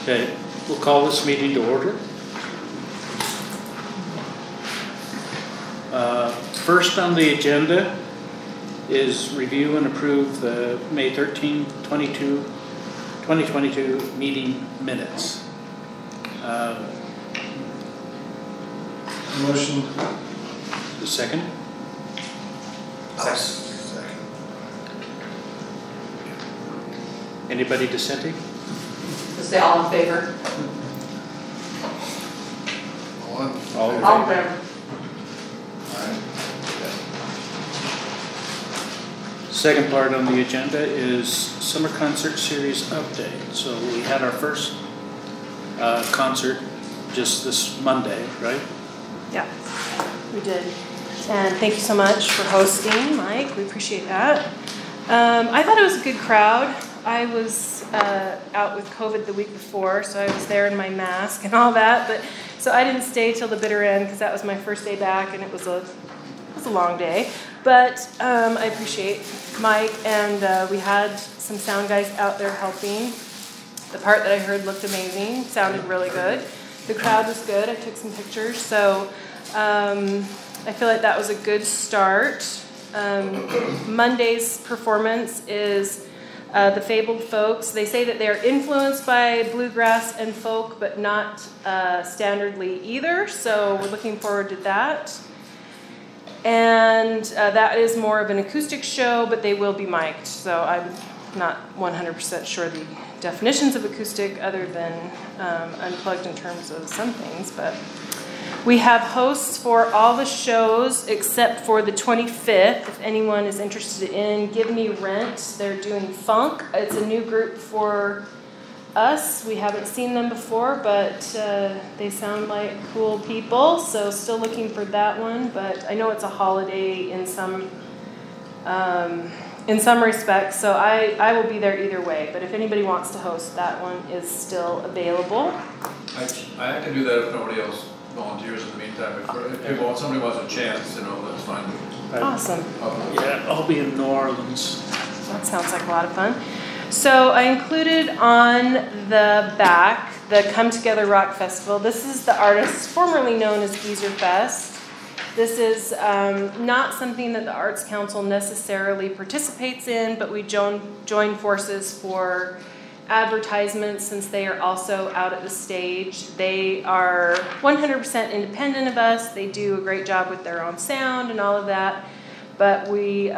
Okay, we'll call this meeting to order. First on the agenda is review and approve the May 13, 2022 meeting minutes. Motion. The second? Second. Anybody dissenting? Just say all in favor. All in All in favor? favor. Second part on the agenda is summer concert series update. So we had our first concert just this Monday, right? Yeah, we did. And thank you so much for hosting, Mike. We appreciate that. I thought it was a good crowd. I was out with COVID the week before, so I was there in my mask and all that. But so I didn't stay till the bitter end because that was my first day back, and it was a long day. But I appreciate Mike, and we had some sound guys out there helping. The part that I heard looked amazing, sounded really good. The crowd was good. I took some pictures, so I feel like that was a good start. Monday's performance is the Fabled Folks. They say that they are influenced by bluegrass and folk, but not standardly either, so we're looking forward to that. And that is more of an acoustic show, but they will be mic'd, so I'm not 100% sure the definitions of acoustic other than unplugged in terms of some things. But we have hosts for all the shows except for the 25th. If anyone is interested in Give Me Rent, they're doing funk. It's a new group for us. We haven't seen them before, but they sound like cool people, so still looking for that one. But I know it's a holiday in some respects, so I will be there either way. But if anybody wants to host, that one is still available. I can do that if nobody else volunteers in the meantime. If somebody wants a chance, that's fine. Awesome. Yeah, I'll be in New Orleans. That sounds like a lot of fun. So I included on the back the Come Together Rock Festival. This is the artist formerly known as Geezer Fest. This is not something that the Arts Council necessarily participates in, but we join forces for advertisements since they are also out at the stage. They are 100% independent of us. They do a great job with their own sound and all of that, but we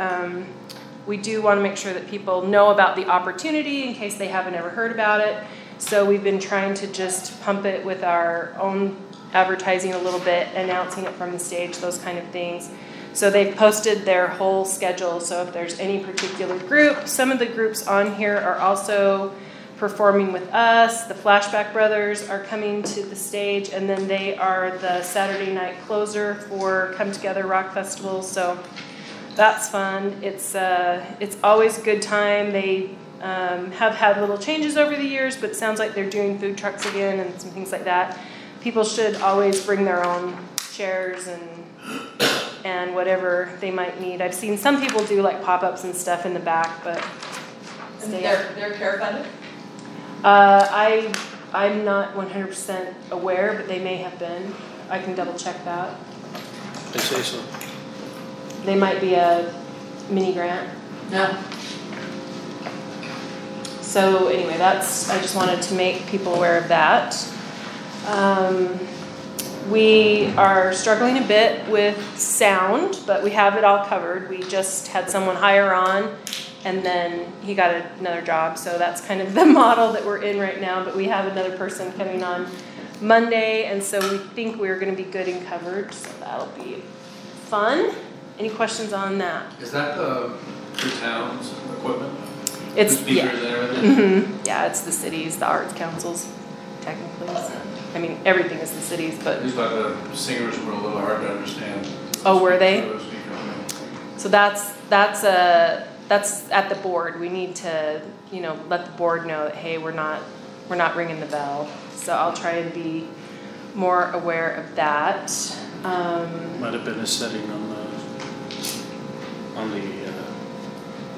do want to make sure that people know about the opportunity in case they haven't ever heard about it. So we've been trying to just pump it with our own advertising a little bit, announcing it from the stage, those kind of things. So they've posted their whole schedule. So if there's any particular group, some of the groups on here are also performing with us. The Flashback Brothers are coming to the stage, and then they are the Saturday night closer for Come Together Rock Festival. So that's fun. It's always a good time. They have had little changes over the years, but it sounds like they're doing food trucks again and some things like that. People should always bring their own chairs and whatever they might need. I've seen some people do like pop-ups and stuff in the back, but They're care funded? I'm not 100% aware, but they may have been. I can double check that. I say so. They might be a mini grant. No. So anyway, I just wanted to make people aware of that. We are struggling a bit with sound, but we have it all covered. We just had someone hire on, and then he got another job. So that's kind of the model that we're in right now, but we have another person coming on Monday, and so we think we're going to be good and covered, so that'll be fun. Any questions on that? Is that the town's equipment? It's the speakers and everything? Mm-hmm. Yeah, it's the cities, the arts councils, technically. So. I mean, everything is the cities, but. These like the singers were a little hard to understand. Oh, were they? So that's at the board. We need to, let the board know that hey, we're not ringing the bell. So I'll try and be more aware of that. Might have been a setting on the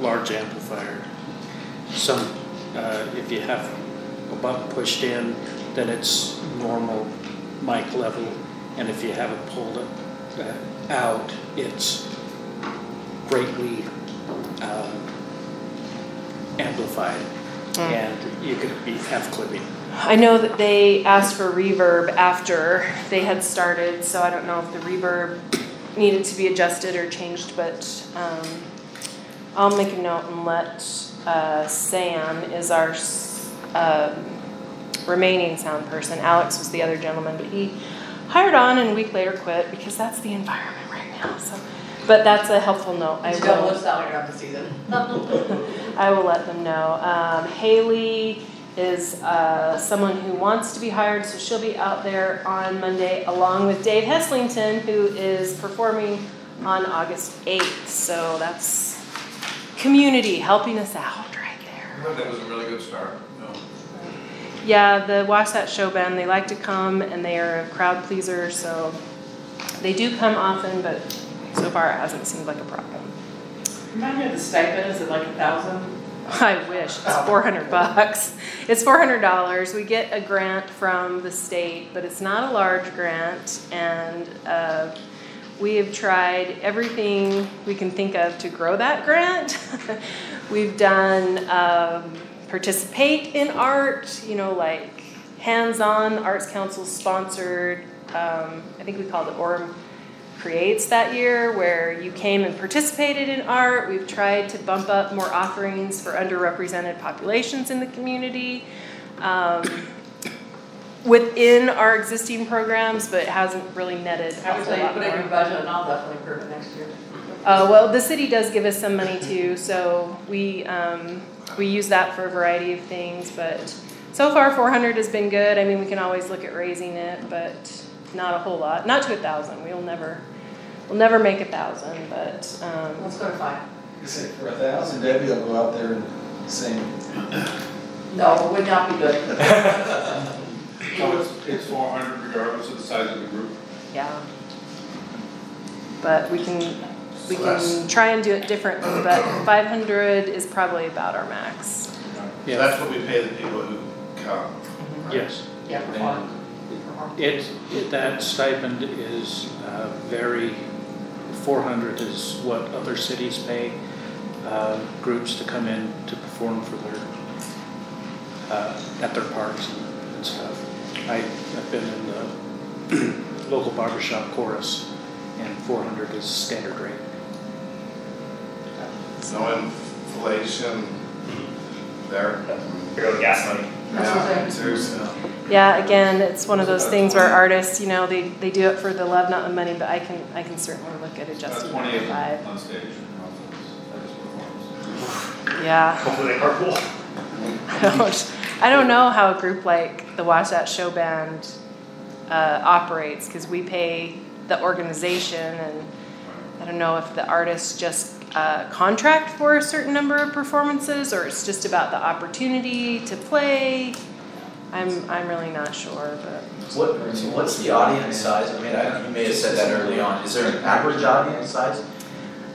large amplifier. Some if you have a a button pushed in, then it's normal mic level, and if you have it pulled out, it's greatly amplified, and you could have clipping. I know that they asked for reverb after they had started, so I don't know if the reverb needed to be adjusted or changed, but I'll make a note and let Sam is our remaining sound person. Alex was the other gentleman, but he hired on and a week later quit because that's the environment right now. So, but that's a helpful note. I will let them know. Haley is someone who wants to be hired, so she'll be out there on Monday along with Dave Heslington, who is performing on August 8th. So that's community helping us out right there. That was a really good start. No. Yeah, the Wasatch Show Band, they like to come, and they are a crowd pleaser, so they do come often, but so far it hasn't seemed like a problem. Remind me of the stipend, is it like $1,000? I wish. It's $400. It's $400. We get a grant from the state, but it's not a large grant, and we have tried everything we can think of to grow that grant. We've done participate in art, like hands-on. Arts Council sponsored, I think we called it Orem Creates that year, where you came and participated in art. We've tried to bump up more offerings for underrepresented populations in the community within our existing programs, but it hasn't really netted. I would say you put it in your budget, and I'll definitely approve it next year. Well, the city does give us some money too, so we use that for a variety of things. But so far, 400 has been good. I mean, we can always look at raising it, but not a whole lot. Not to 1,000. We'll never make 1,000. But Let's go to 5. You say for 1,000, Debbie will go out there and sing. No, it would not be good. So it's 400 regardless of the size of the group? yeah. But we can try and do it differently. But 500 is probably about our max. Yeah, that's what we pay the people who come. Right? Yes. Yeah, for fun. That stipend is very, 400 is what other cities pay groups to come in to perform for their, at their parks and stuff. I've been in the local barbershop chorus, and 400 is standard rate. No inflation there. Here goes gas money. Yeah, seriously. Yeah, again, it's one of those things where artists, they do it for the love, not the money. But I can certainly look at adjusting that to 5. On stage. Yeah. Hopefully they carpool. I don't know how a group like the Wasatch Show Band operates, because we pay the organization, and I don't know if the artists just contract for a certain number of performances, or it's just about the opportunity to play. I'm really not sure, but What's the audience size? I mean, you may have said that early on. Is there an average audience size?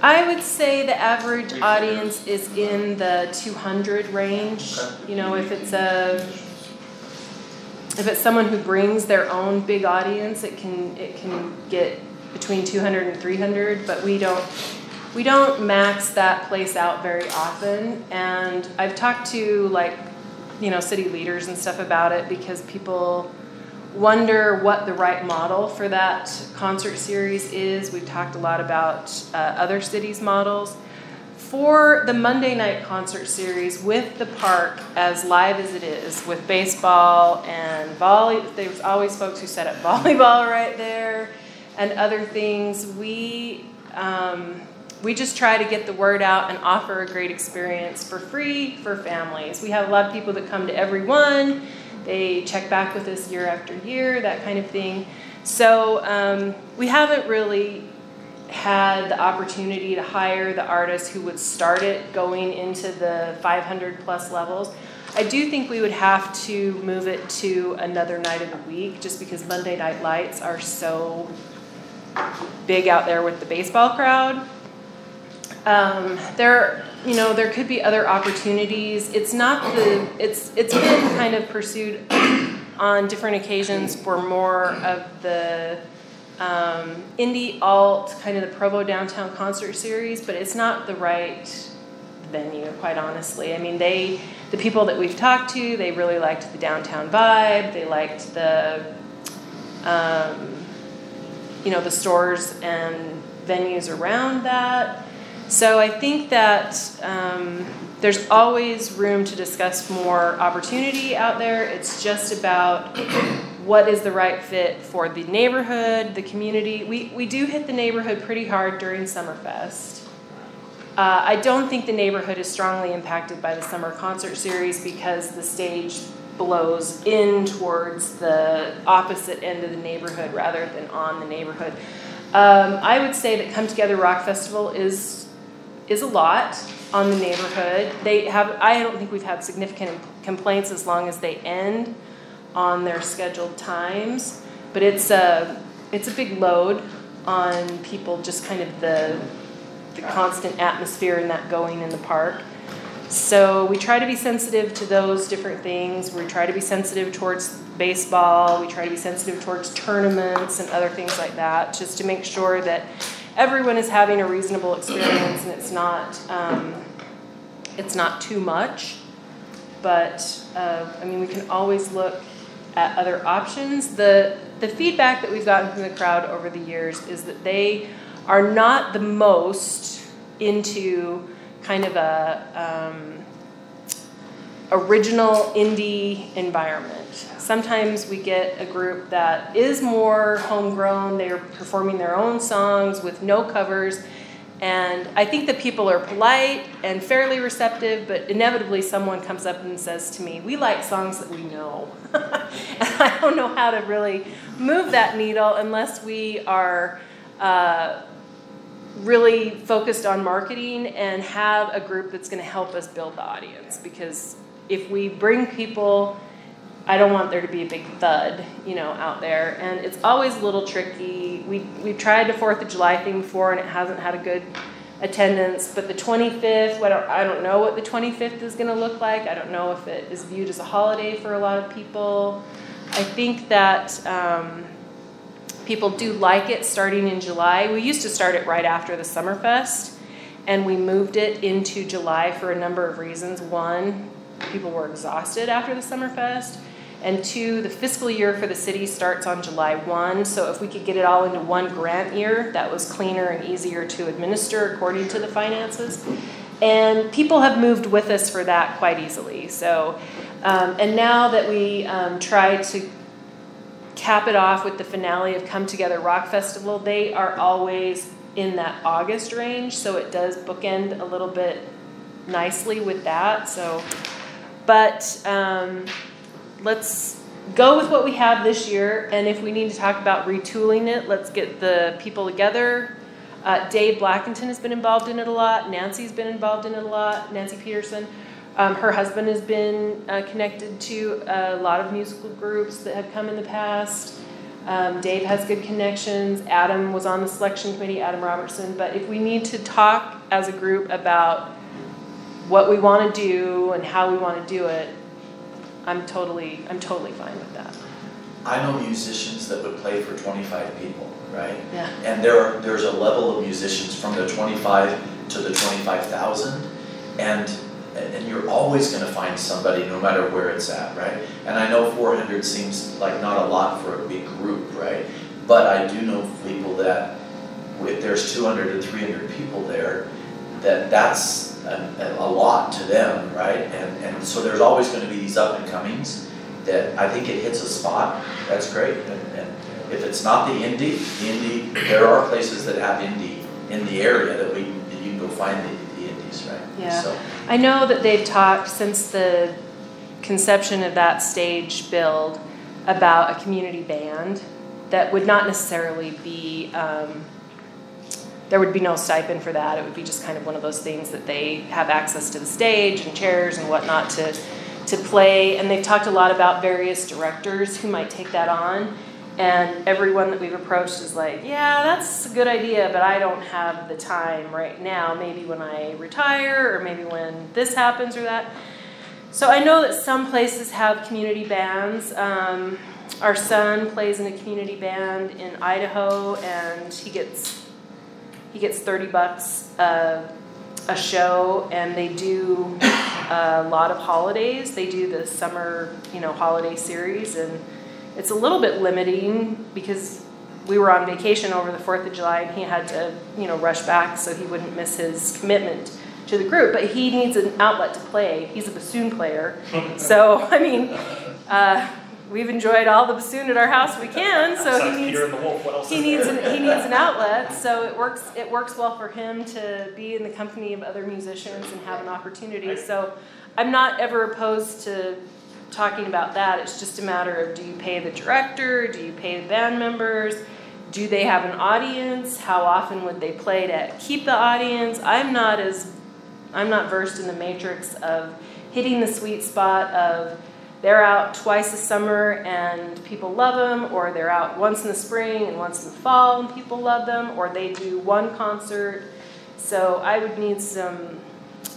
I would say the average audience is in the 200 range. If it's someone who brings their own big audience, it can get between 200 and 300, but we don't max that place out very often. And I've talked to city leaders and stuff about it, because people wonder what the right model for that concert series is. We've talked a lot about other cities' models. For the Monday night concert series, with the park as live as it is, with baseball and there's always folks who set up volleyball right there and other things. We just try to get the word out and offer a great experience for free for families. We have a lot of people that come to every one. They check back with us year after year, that kind of thing. So we haven't really had the opportunity to hire the artists who would start it going into the 500 plus levels. I do think we would have to move it to another night of the week, just because Monday night lights are so big out there with the baseball crowd. There could be other opportunities. It's not it's been kind of pursued on different occasions for more of the indie alt, kind of the Provo Downtown Concert Series, but it's not the right venue, quite honestly. I mean, the people that we've talked to, they really liked the downtown vibe. They liked the the stores and venues around that. So I think that there's always room to discuss more opportunity out there. It's just about what is the right fit for the neighborhood, the community. We do hit the neighborhood pretty hard during Summerfest. I don't think the neighborhood is strongly impacted by the summer concert series because the stage blows in towards the opposite end of the neighborhood rather than on the neighborhood. I would say that Come Together Rock Festival is a lot on the neighborhood. I don't think we've had significant complaints as long as they end on their scheduled times, but it's a big load on people, just kind of the constant atmosphere and that going in the park. So we try to be sensitive to those different things. We try to be sensitive towards baseball. We try to be sensitive towards tournaments and other things like that, just to make sure that everyone is having a reasonable experience and it's not too much. But we can always look at other options. The feedback that we've gotten from the crowd over the years is that they are not the most into kind of a original indie environment. Sometimes we get a group that is more homegrown. They're performing their own songs with no covers. And I think that people are polite and fairly receptive, but inevitably someone comes up and says to me, "We like songs that we know." And I don't know how to really move that needle unless we are really focused on marketing and have a group that's going to help us build the audience. Because if we bring people, I don't want there to be a big thud, out there. And it's always a little tricky. We've tried the 4th of July thing before and it hasn't had a good attendance. But the 25th, I don't know what the 25th is going to look like. I don't know if it is viewed as a holiday for a lot of people. I think that people do like it starting in July. We used to start it right after the Summerfest, and we moved it into July for a number of reasons. One, people were exhausted after the Summerfest, and two, the fiscal year for the city starts on July 1, so if we could get it all into one grant year, that was cleaner and easier to administer according to the finances. And people have moved with us for that quite easily. So, and now that we try to cap it off with the finale of Come Together Rock Festival, they are always in that August range, so it does bookend a little bit nicely with that. So, but let's go with what we have this year, and if we need to talk about retooling it, let's get the people together. Dave Blackington has been involved in it a lot. Nancy's been involved in it a lot. Nancy Peterson. Her husband has been connected to a lot of musical groups that have come in the past. Dave has good connections. Adam was on the selection committee, Adam Robertson. But if we need to talk as a group about what we want to do and how we want to do it, I'm totally fine with that. I know musicians that would play for 25 people, right? Yeah. And there's a level of musicians from the 25 to the 25,000, and you're always going to find somebody no matter where it's at, right? And I know 400 seems like not a lot for a big group, right? But I do know people that if there's 200 to 300 people there, that's a lot to them, right? And so there's always going to be these up and comings that I think it hits a spot. That's great. And if it's not the indie, there are places that have indie in the area that you can go find the indies, right? Yeah. So. I know that they've talked since the conception of that stage build about a community band that would not necessarily be, there would be no stipend for that. It would be just kind of one of those things that they have access to the stage and chairs and whatnot to play. And they've talked a lot about various directors who might take that on. And everyone that we've approached is like, yeah, that's a good idea, but I don't have the time right now. Maybe when I retire, or maybe when this happens or that. So I know that some places have community bands. Our son plays in a community band in Idaho, and he gets $30 a show, and they do a lot of holidays. They do the summer, holiday series, and it's a little bit limiting because we were on vacation over the 4th of July, and he had to, rush back so he wouldn't miss his commitment to the group. But he needs an outlet to play. He's a bassoon player, so we've enjoyed all the bassoon at our house we can. So he needs an outlet. So it works well for him to be in the company of other musicians and have an opportunity. So I'm not ever opposed to talking about that. It's just a matter of, do you pay the director? Do you pay the band members? Do they have an audience? How often would they play to keep the audience? I'm not versed in the matrix of hitting the sweet spot of they're out twice a summer and people love them, or they're out once in the spring and once in the fall and people love them, or they do one concert. So I would need some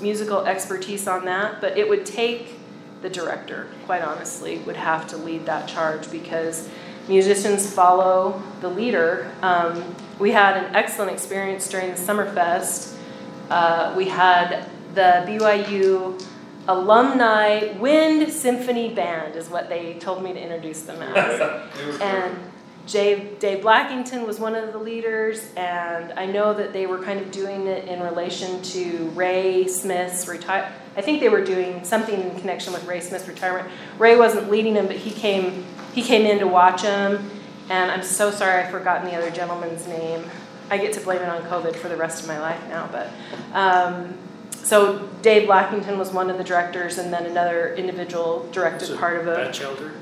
musical expertise on that, but it would take the director, quite honestly, would have to lead that charge because musicians follow the leader. We had an excellent experience during the Summerfest. We had the BYU Alumni Wind Symphony Band is what they told me to introduce them as. And Dave Blackington was one of the leaders, and I know that they were kind of doing it in relation to Ray Smith's retirement. I think they were doing something in connection with Ray Smith's retirement. Ray wasn't leading them, but he came in to watch them, and I'm so sorry I've forgotten the other gentleman's name. I get to blame it on COVID for the rest of my life now, but so Dave Blackington was one of the directors, and then another individual directed part of it. Batchelder?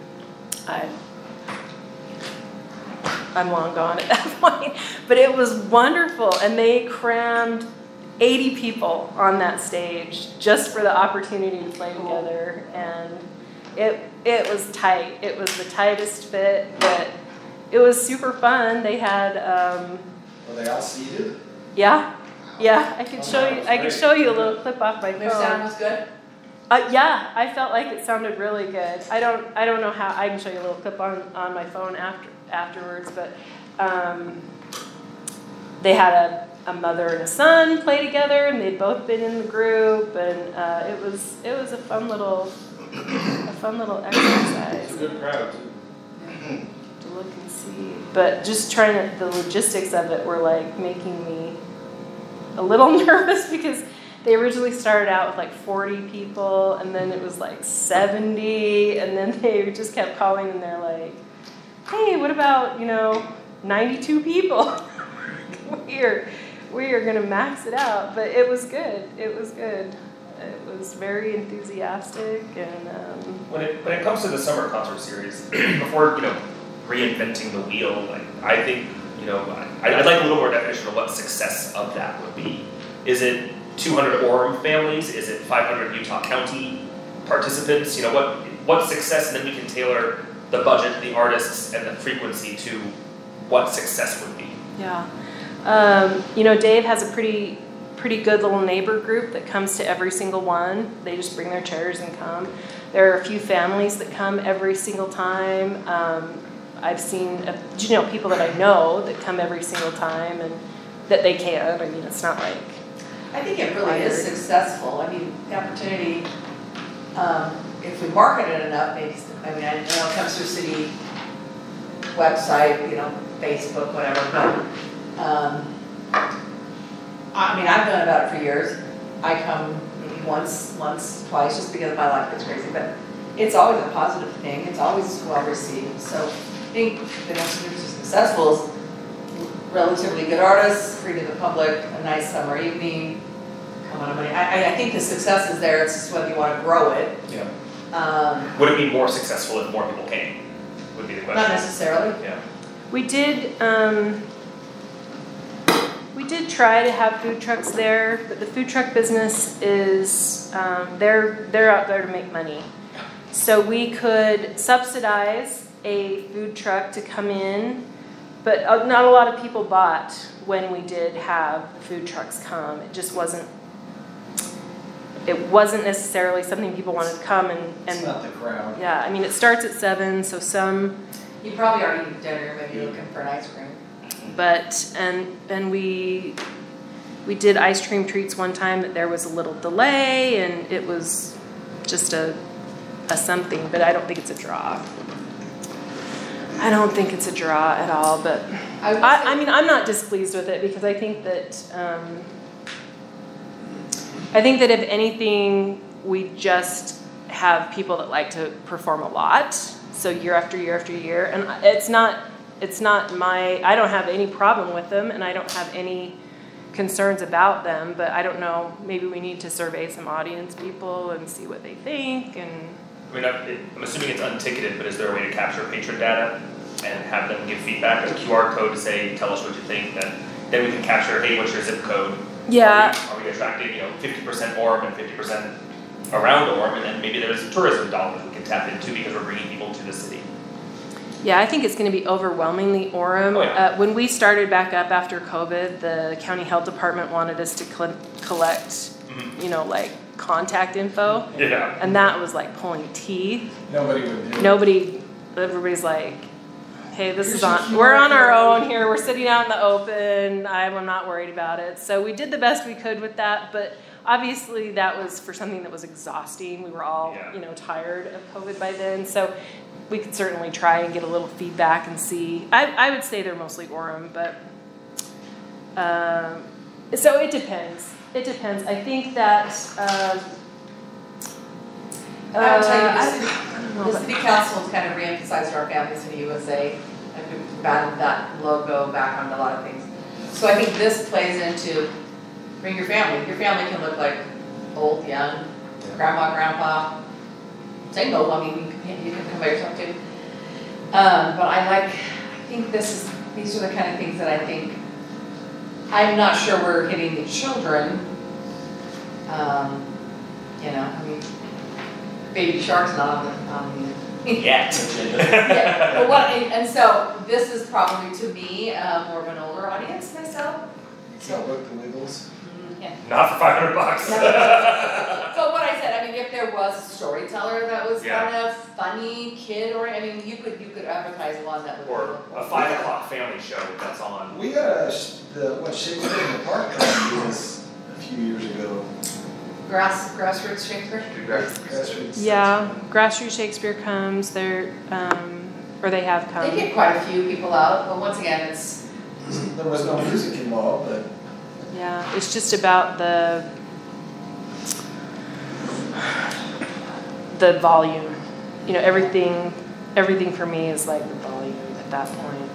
I'm long gone at that point, but it was wonderful, and they crammed 80 people on that stage just for the opportunity to play together, and it was tight. It was the tightest fit, but it was super fun. They had Were they all seated? yeah, I could show you. I could show you a little clip off my phone. Their sound was good? Yeah, I felt like it sounded really good. I don't know how. I can show you a little clip on my phone afterwards, but they had a mother and a son play together, and they'd both been in the group, and it was a fun little exercise. It's a good crowd too. To look and see, but just the logistics of it were like making me a little nervous because they originally started out with like 40 people, and then it was like 70, and then they just kept calling, and they're like, hey, what about 92 people? we are gonna max it out. But it was good. It was very enthusiastic, and When it comes to the summer concert series, before reinventing the wheel, I think I'd like a little more definition of what success of that would be. Is it 200 Orem families? Is it 500 Utah County participants? What success, and then we can tailor the budget, the artists, and the frequency to what success would be. Yeah. Dave has a pretty good little neighbor group that comes to every single one. They just bring their chairs and come. There are a few families that come every single time. I've seen people that I know that come every single time, and that they can. I mean, it's not like. I think it really is successful. I mean, the opportunity, if we market it enough, I know it comes through city website, Facebook, whatever, but I've known about it for years. I come maybe once, twice, just because my life gets crazy, but it's always a positive thing. It's always well received. So I think the next group is successful is relatively good artists, free to the public, a nice summer evening. Come on, I think the success is there. It's just whether you want to grow it. Yeah. Would it be more successful if more people came? Would be the question. Not necessarily. Yeah. We did try to have food trucks there, but the food truck business is they're out there to make money. So we could subsidize a food truck to come in, but not a lot of people bought when we did have food trucks come. It just wasn't necessarily something people wanted to come and It's not the crowd. yeah, I mean, it starts at 7, so some, You probably already eaten dinner, maybe you're looking for an ice cream. but, and we did ice cream treats one time that there was a little delay and it was just a something, but I don't think it's a draw. I don't think it's a draw at all, but I mean, I'm not displeased with it because I think that if anything, we just have people that like to perform a lot, so year after year after year, and it's not I don't have any problem with them, and I don't have any concerns about them, but I don't know, maybe we need to survey some audience people and see what they think, and I mean, I'm assuming it's unticketed, but is there a way to capture patron data and have them give feedback? A QR code to say, tell us what you think, then we can capture, hey, what's your zip code? yeah. Are we attracting, 50% Orem and 50% around Orem, and then maybe there's tourism dollars we can tap into because we're bringing people to the city. Yeah, I think it's going to be overwhelmingly Orem. Oh, yeah. When we started back up after COVID, the county health department wanted us to collect, like contact info, Yeah. and that was like pulling teeth. Nobody would do it. Everybody's like, hey, this Here's is your on, QR we're on our code. own here, we're sitting out in the open, I'm not worried about it. So we did the best we could with that, but obviously that was for something that was exhausting. We were all, Yeah. tired of COVID by then, so we could certainly try and get a little feedback and see. I would say they're mostly Orem, but, so it depends. It depends. I think that, I will tell you, I don't know, the but- city council has kind of reemphasized our families in the USA, and we've batted that logo back on a lot of things. So I think this plays into, bring your family. Your family can look like old, young, grandma, grandpa, single, I mean, you can come by yourself too. But I think these are the kind of things that I think, I'm not sure we're hitting the children. I mean, Baby Shark's not on the Yet. yeah, but and so this is probably to me more of an older audience myself. So book the Wiggles. Yeah. Not for $500. So what I said, I mean, if there was a storyteller that was Yeah. kind of funny, kid, or I mean, you could advertise one that would. Or a 5 o'clock family show that's on. We got Shakespeare in the Park come do this a few years ago. Grassroots Shakespeare. Grassroots. Yeah, Grassroots Shakespeare comes, they're, or they have They come. get quite a few people out, but once again, it's, There was no music involved, but Yeah, it's just about the volume. Everything for me is like the volume at that point.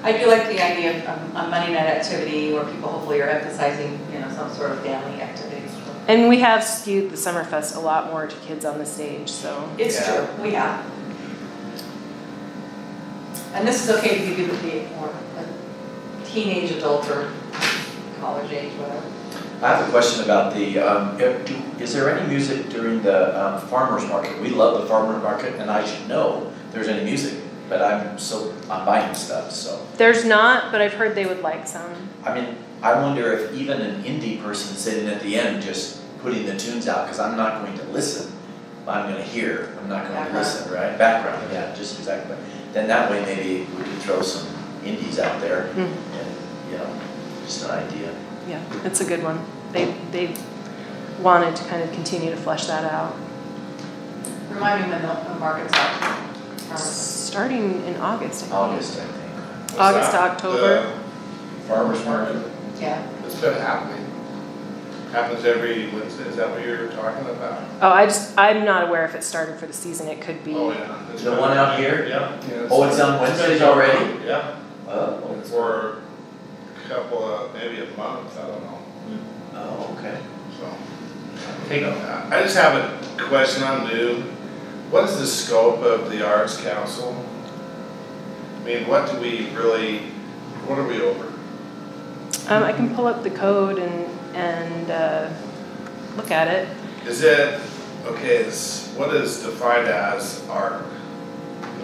I do like the idea of a Monday night activity where people hopefully are emphasizing, some sort of family activities. And we have skewed the Summerfest a lot more to kids on the stage, so. It's Yeah. true, we have. And this is okay if you do the more teenage adult or college age, whatever. I have a question about is there any music during the farmer's market? We love the farmer's market, and I should know if there's any music, but I'm buying stuff, so. There's not, but I've heard they would like some. I mean, I wonder if even an indie person sitting at the end just putting the tunes out, because I'm not going to listen, I'm going to hear, I'm not going to listen, right? Background, yeah, just exactly. Then that way maybe we could throw some indies out there, and, just an idea. Yeah, it's a good one. They wanted to kind of continue to flesh that out. Remind me when the market's out. Starting in August, I think. August, I think. August to October. farmer's market. Yeah. It's been happening. Happens every Wednesday, is that what you're talking about? Oh, I'm not aware if it started for the season. It could be. Oh, yeah. It's The been- one out here? Yeah. Oh, it's on Wednesdays already? Yeah, Oh, for a couple of, maybe a month, I don't know, oh, okay. so. Hey, I just have a question, I'm new. What is the scope of the Arts Council? I mean, what are we over? I can pull up the code and look at it. Is it, okay, what is defined as art?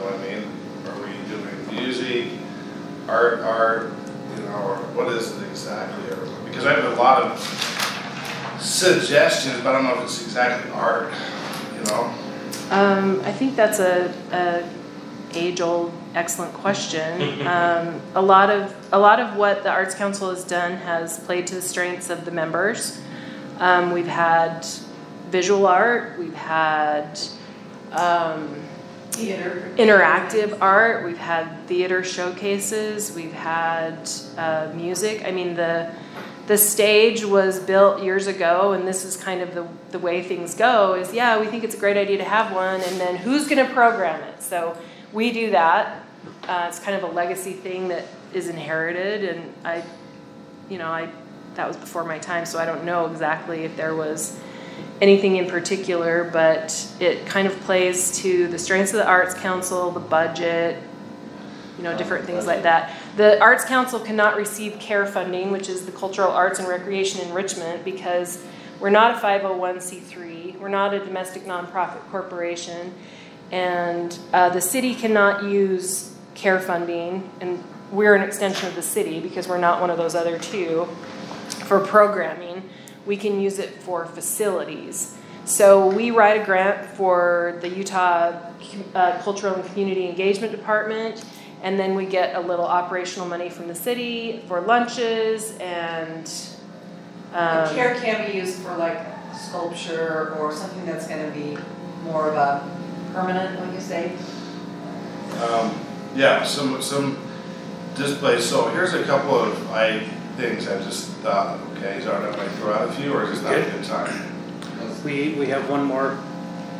know what I mean? Are we doing music, art, you know, or what is it exactly? Or, because I have a lot of suggestions, but I don't know if it's exactly art, you know? I think that's a age-old excellent question. A lot of what the Arts Council has done has played to the strengths of the members. We've had visual art, we've had Theater. interactive art, we've had theater showcases, we've had music. I mean, the stage was built years ago, and this is kind of the way things go is, yeah, we think it's a great idea to have one, and then who's going to program it? So we do that. It's kind of a legacy thing that is inherited, and that was before my time, so I don't know exactly if there was anything in particular, but it kind of plays to the strengths of the Arts Council, the budget, different things like that. The Arts Council cannot receive CARE funding, which is the Cultural Arts and Recreation Enrichment, because we're not a 501c3, we're not a domestic nonprofit corporation, and the city cannot use CARE funding, and we're an extension of the city because we're not one of those other two, for programming. We can use it for facilities. So we write a grant for the Utah Cultural and Community Engagement Department, and then we get a little operational money from the city for lunches and The CARE can be used for like sculpture or something that's going to be more of a permanent, when you say? Yeah, some displays. So here's a couple of things I just thought. Okay, so I might throw out a few, or is this not a good time? We have one more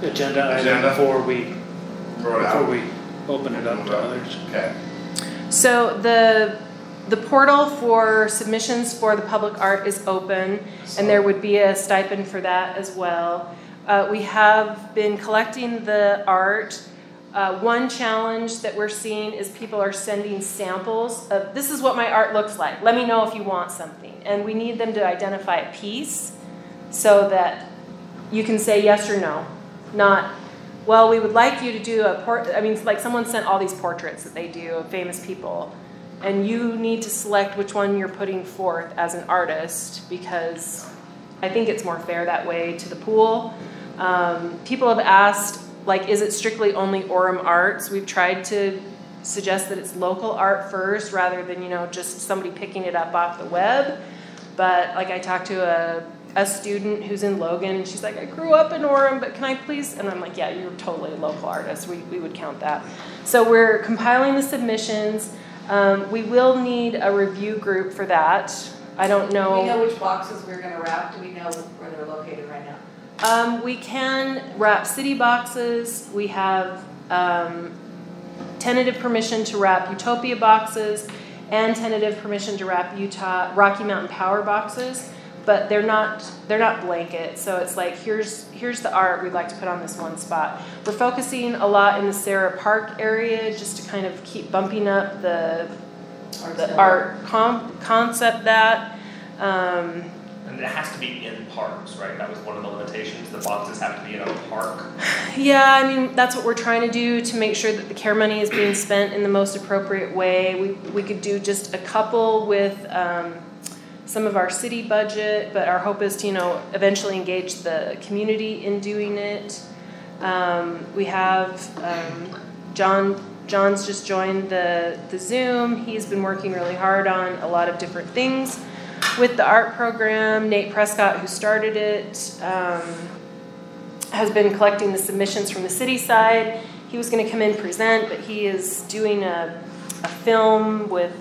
agenda item Agenda? before we Throw it we out. open it up to others. Okay. So the portal for submissions for the public art is open, and there would be a stipend for that as well. We have been collecting the art. One challenge that we're seeing is people are sending samples of, this is what my art looks like. Let me know if you want something. And we need them to identify a piece so that you can say yes or no. Not, well, we would like you to do like someone sent all these portraits that they do of famous people. And you need to select which one you're putting forth as an artist, because I think it's more fair that way to the pool. People have asked, like, is it strictly only Orem arts? We've tried to suggest that it's local art first rather than, just somebody picking it up off the web. But like I talked to a student who's in Logan, and she's like, I grew up in Orem, but can I please? And I'm like, yeah, you're totally a local artist. We would count that. So we're compiling the submissions. We will need a review group for that. I don't know. Do we know which boxes we're going to wrap? Do we know where they're located right now? We can wrap city boxes. We have tentative permission to wrap Utopia boxes and tentative permission to wrap Rocky Mountain Power boxes, but they're not blanket. So it's like, here's the art we'd like to put on this one spot. We're focusing a lot in the Sarah Park area just to kind of keep bumping up the art concept that. And it has to be in parks, right? That was one of the limitations. The boxes have to be in a park. Yeah, I mean, that's what we're trying to do to make sure that the CARE money is being spent in the most appropriate way. We could do just a couple with some of our city budget, but our hope is to, eventually engage the community in doing it. We have John's just joined the Zoom. He's been working really hard on a lot of different things with the art program. Nate Prescott, who started it, has been collecting the submissions from the city side. He was going to come in and present, but he is doing a film with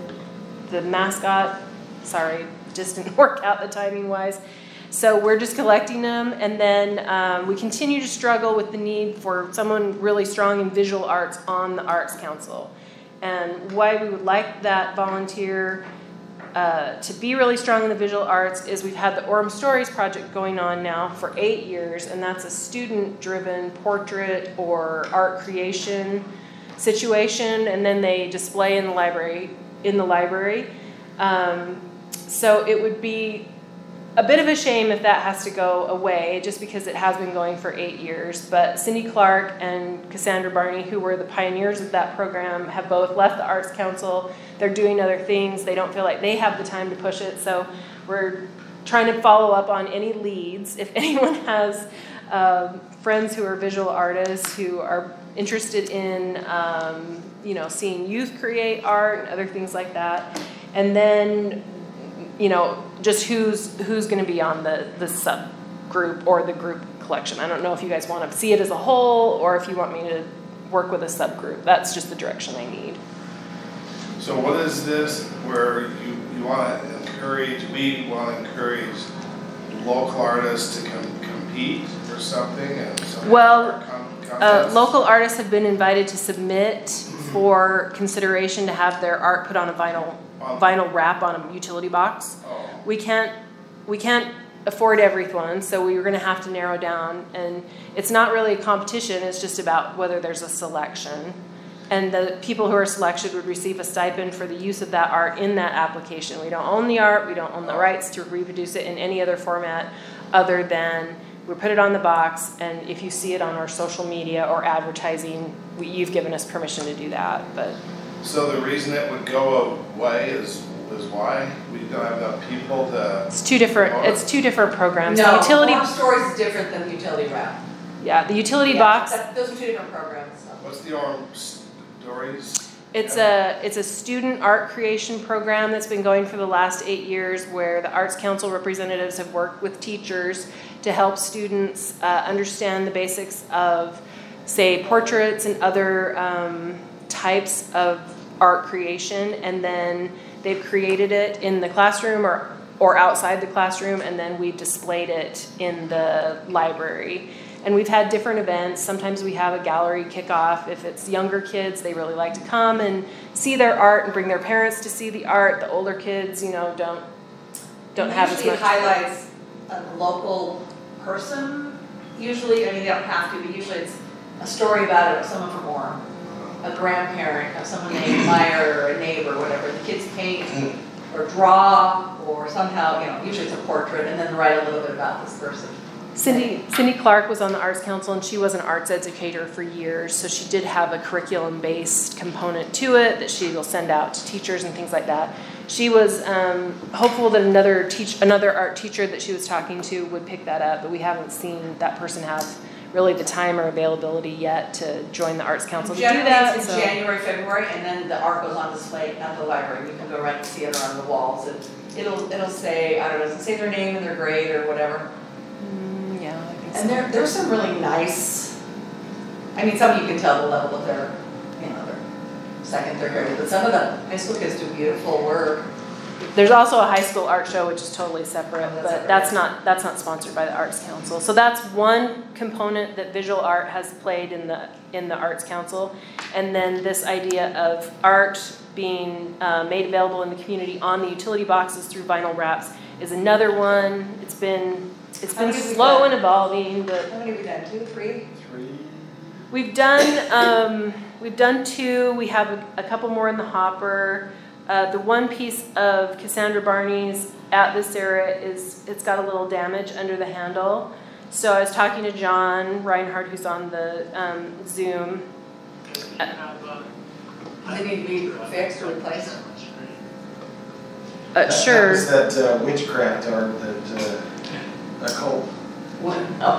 the mascot. Sorry, just didn't work out the timing wise. So we're just collecting them, and then we continue to struggle with the need for someone really strong in visual arts on the Arts Council. And why we would like that volunteer to be really strong in the visual arts is we've had the Orem Stories project going on now for 8 years, and that's a student-driven portrait or art creation situation, and then they display in the library. So it would be a bit of a shame if that has to go away, just because it has been going for 8 years. But Cindy Clark and Cassandra Barney, who were the pioneers of that program, have both left the Arts Council. They're doing other things. They don't feel like they have the time to push it. So we're trying to follow up on any leads. If anyone has friends who are visual artists who are interested in, seeing youth create art and other things like that, and then, just who's going to be on the subgroup or the group collection. I don't know if you guys want to see it as a whole or if you want me to work with a subgroup. That's just the direction I need. So what is this where we want to encourage local artists to compete or something? Local artists have been invited to submit for consideration to have their art put on a vinyl wrap on a utility box. Oh. We can't afford everyone, so we were going to have to narrow down. And it's not really a competition, it's just about whether there's a selection. And the people who are selected would receive a stipend for the use of that art in that application. We don't own the art, we don't own the rights to reproduce it in any other format other than we put it on the box, and if you see it on our social media or advertising, you've given us permission to do that. But so the reason it would go away is why? We don't have enough people to... It's two different programs. No, the utility Orem Stories is different than the utility wrap. Yeah, the utility box. Those are two different programs. So. What's the Orem Stories? It's a student art creation program that's been going for the last 8 years, where the Arts Council representatives have worked with teachers to help students understand the basics of, say, portraits and other types of art creation, and then they've created it in the classroom or outside the classroom, and then we've displayed it in the library. And we've had different events. Sometimes we have a gallery kickoff. If it's younger kids, they really like to come and see their art and bring their parents to see the art. The older kids, don't have as Usually much. it highlights a local person. Usually, they don't have to, but usually it's a story about it of someone from Orem, a grandparent of someone named Meyer or a neighbor, whatever. The kids paint or draw or somehow, usually it's a portrait, and then write a little bit about this person. Cindy Clark was on the Arts Council, and she was an arts educator for years, so she did have a curriculum-based component to it that she will send out to teachers and things like that. She was hopeful that another art teacher that she was talking to would pick that up, but we haven't seen that person have really the time or availability yet to join the Arts Council to do that. It's in January, February, and then the art goes on display at the library. You can go right and see it on the walls, and it'll say, I don't know, say their name and their grade or whatever. Yeah, I think so. And there's some really nice, some you can tell the level of their, their second, third grade, but some of the high school kids do beautiful work. There's also a high school art show, which is totally separate, Oh, but that's not sponsored by the Arts Council. So that's one component that visual art has played in the Arts Council, and then this idea of art being made available in the community on the utility boxes through vinyl wraps is another one. It's been slow and evolving, but how many have we done? 2, 3? We've done 2. We have a couple more in the hopper. The one piece of Cassandra Barney's at this era it's got a little damage under the handle. So I was talking to John Reinhardt, who's on the Zoom. They need to be fixed or replaced. Sure. That was that witchcraft art that occult.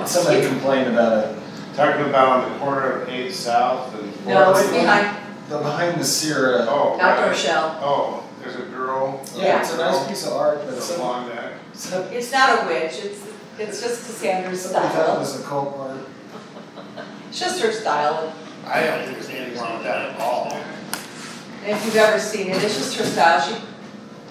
Somebody complained about it. Talking about on the corner of 8th South and... No, it's behind. Behind the Sierra. Oh, Outdoor right. shell. Oh, there's a girl. Yeah, it's a nice piece of art, but With a long neck. It's not a witch. It's just Cassandra's somebody thought it style. was occult art. It's just her style. I don't think there's anything wrong with that at all. And if you've ever seen it, it's just her style.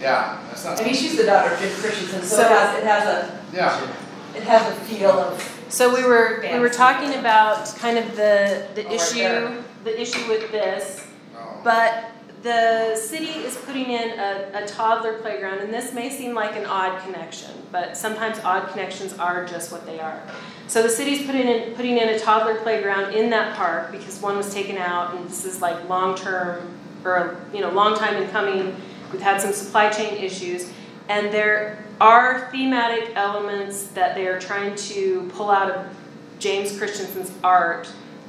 Yeah, that's not... She's the daughter of Jim Christensen, so it has a feel of. So we were talking about kind of the issue with this, but the city is putting in a toddler playground, and this may seem like an odd connection, but sometimes odd connections are just what they are. So the city's putting in a toddler playground in that park because one was taken out, and this is like long time in coming. We've had some supply chain issues, and there are thematic elements that they are trying to pull out of James Christensen's art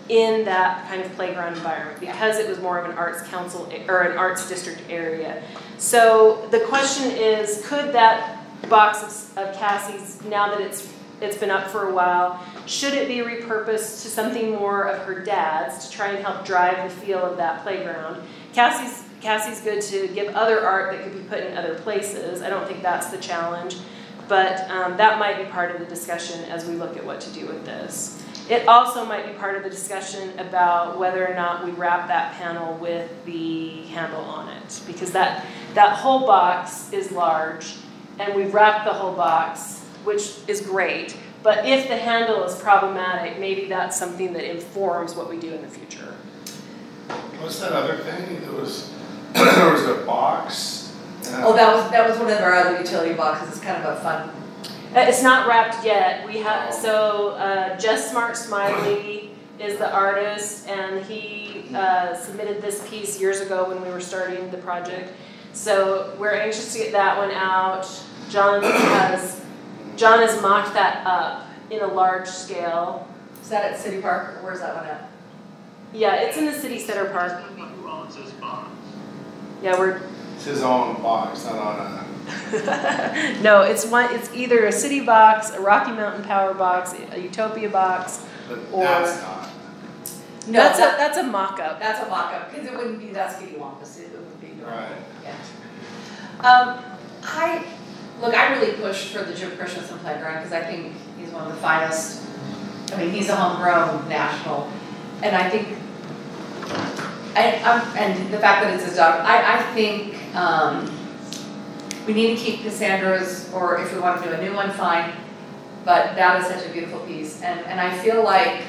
in that kind of playground environment because it was more of an arts council or an arts district area. So the question is, could that box of Cassie's, now that it's been up for a while, should it be repurposed to something more of her dad's to try and help drive the feel of that playground? Cassie's good to give other art that could be put in other places. I don't think that's the challenge, but that might be part of the discussion as we look at what to do with this. It also might be part of the discussion about whether or not we wrap that panel with the handle on it, because that whole box is large, and we've wrapped the whole box, which is great, but if the handle is problematic, maybe that's something that informs what we do in the future. What's that other thing? There was a box. Oh, that was one of our other utility boxes. It's kind of a fun. It's not wrapped yet. We have Just Smart Smiley is the artist, and he submitted this piece years ago when we were starting the project. So we're anxious to get that one out. John has mocked that up in a large scale. Is that at City Park, or where's that one at? Yeah, it's in the city center park. Who owns this box? Yeah, It's his own box, not on a. No, it's either a city box, a Rocky Mountain Power box, a Utopia box, But or that's not. No, that's a mock-up. That's a mock-up, because it wouldn't be that Skitty Wampus, it would be normal. Right. Yeah. I really pushed for the Jim Christensen playground, because I think he's one of the finest. I mean, he's a homegrown national, and I think, and the fact that it's his dog, I think we need to keep Cassandra's, or if we want to do a new one, fine, but that is such a beautiful piece, and I feel like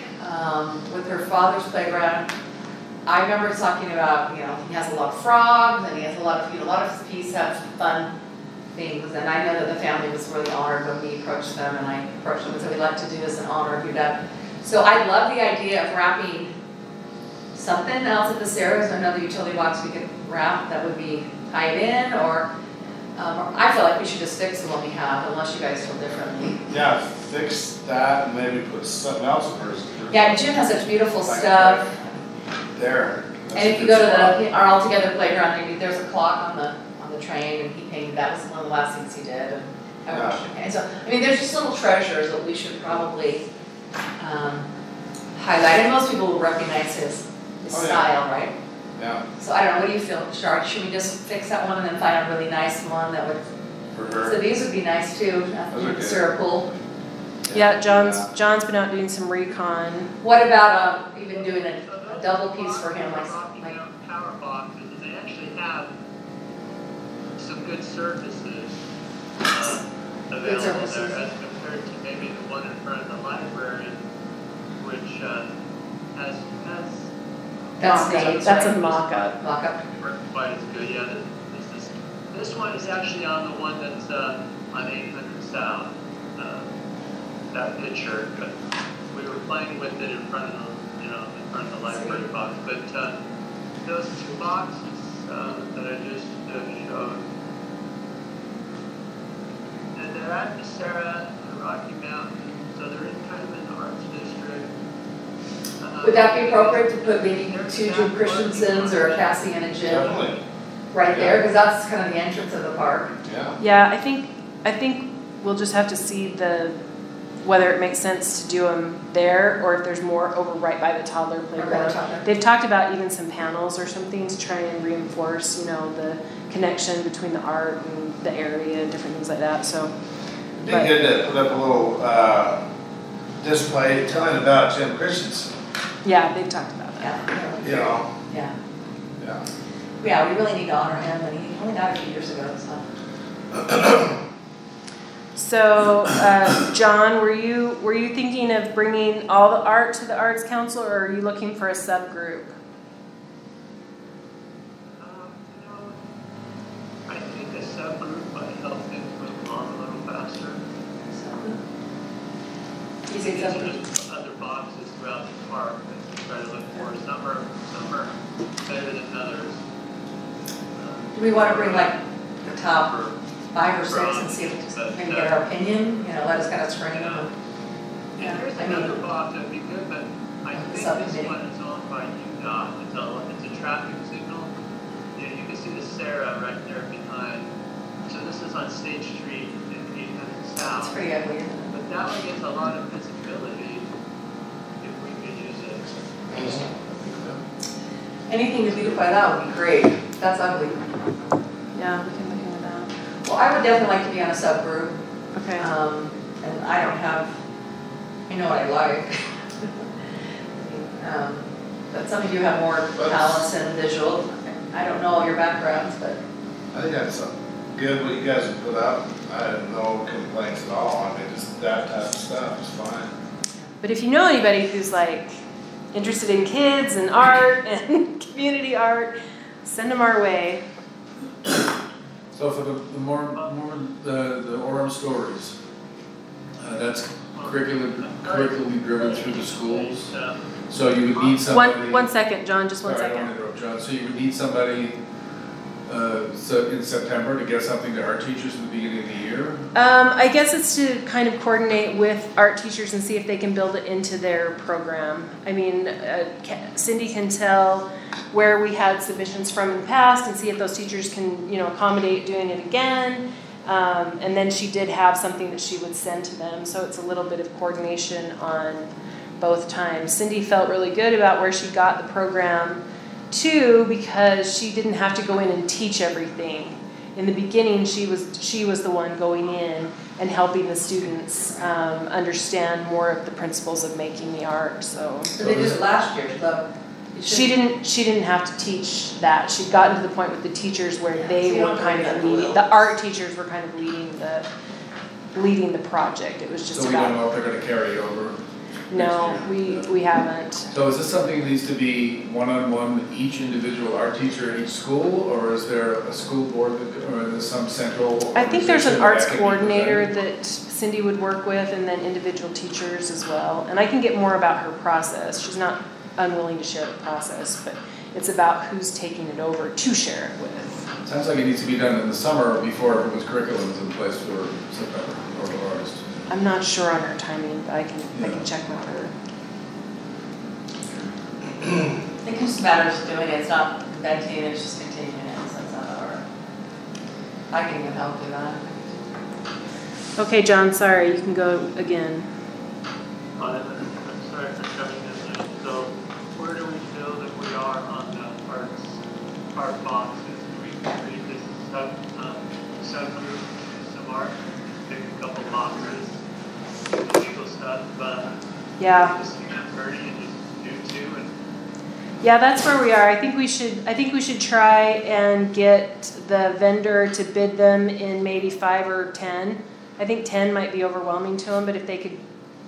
with her father's playground, I remember talking about, he has a lot of frogs, and he has a lot of his pieces have fun things, and I know that the family was really honored when we approached them, and I approached them and said, we'd like to do this in honor of your dad. So I love the idea of wrapping something else at this area, so another utility box we could wrap that would be tied in, or I feel like we should just fix the one we have, unless you guys feel differently. Yeah, fix that and maybe put something else first. Yeah, Jim has such beautiful stuff. There. And if you go to our All Together playground, maybe there's a clock on the train, and he painted, that was one of the last things he did, and I watched him paint. So, I mean, there's just little treasures that we should probably highlight, and most people will recognize his style, right? Yeah. So I don't know, what do you feel, Shar? Should we just fix that one and then find a really nice one that would, For her. so these would be nice too, syrup pool. Yeah, John's been out doing some recon. What about even doing a double piece for him, like Power boxes, and they actually have some good surfaces available surfaces. there as compared to maybe the one in front of the library, which has That's a mock-up. Mock-up. worked quite as good. Yeah, this one is actually on the one that's on 800 South. That picture, but we were playing with it in front of the library box. But those two boxes that I just showed, and they're at the Sarah and the Rocky Mountain, so they're in kind of an arts district. Would that be appropriate to put maybe two Jim Christensen's or a Cassie and a Jim Definitely. right there? Because that's kind of the entrance of the park. Yeah. Yeah, I think we'll just have to see whether it makes sense to do them there, or if there's more over right by the toddler playground. They've talked about even some panels or something to try and reinforce, the connection between the art and the area and different things like that. So, It'd be good to put up a little display telling about Jim Christensen. yeah, they've talked about that. Yeah. Yeah. Yeah. Yeah. Yeah, we really need to honor him, and he only died a few years ago, so. So, John, were you thinking of bringing all the art to the Arts Council, or are you looking for a subgroup? I think a subgroup might help things move along a little faster. You say These are something? just other boxes throughout the park that we try to look for. Some are better than others. Do we want to bring like the top 5 or 6 and see if, maybe get our opinion, let us kind of screen them. Yeah, there's another box that'd be good, but I think this one is owned by UDOT. It's a traffic signal. Yeah, you can see the Sarah right there behind. So this is on State Street in 800 South. It's pretty ugly, isn't it? But that one gets a lot of visibility if we could use it. Anything to beautify that would be great. That's ugly. Yeah, we can look into that. Well, I would definitely like to be on a subgroup. Okay. And I don't have, I know what I like. But some of you have more talents in visual. I don't know all your backgrounds, but. I think that's good what you guys have put up. I have no complaints at all. I mean, just that type of stuff is fine. But if you know anybody who's like interested in kids and art and community art, send them our way. So for the Orem stories, that's curriculum driven through the schools. So you would need somebody. One second, John, just one Sorry, second. I don't want to interrupt, John. So you would need somebody so in September to get something to art teachers at the beginning of the year? I guess it's to kind of coordinate with art teachers and see if they can build it into their program. I mean, Cindy can tell where we had submissions from in the past and see if those teachers can, accommodate doing it again. And then she did have something that she would send to them. So it's a little bit of coordination on both times. Cindy felt really good about where she got the program to because she didn't have to go in and teach everything. In the beginning, she was the one going in and helping the students understand more of the principles of making the art. So they did it last year. She didn't have to teach that. She'd gotten to the point with the teachers where they were kind of leading. The art teachers were kind of leading the project. It was just so we don't know if they're going to carry over. No, we haven't. So is this something that needs to be one-on-one with each individual art teacher at each school, or is there a school board or is there some central? I think there's an arts coordinator that Cindy would work with, and then individual teachers as well. And I can get more about her process. She's not unwilling to share the process, but it's about who's taking it over to share it with. Sounds like it needs to be done in the summer before everyone's curriculum is in place for September or August. I'm not sure on her timing, but I can check with her. I think it just matters doing it. It's not inventing it, it's just continuing it. So it's not hard. I can even help do that. Okay, John, sorry, you can go again. I'm sorry for jumping in there. So where do we feel that we are on the art boxes? Do we create this subgroup, some art, pick a couple boxes, legal stuff, yeah. Just Bertie and just do two and yeah, that's where we are. I think we should try and get the vendor to bid them in maybe 5 or 10. I think 10 might be overwhelming to them, but if they could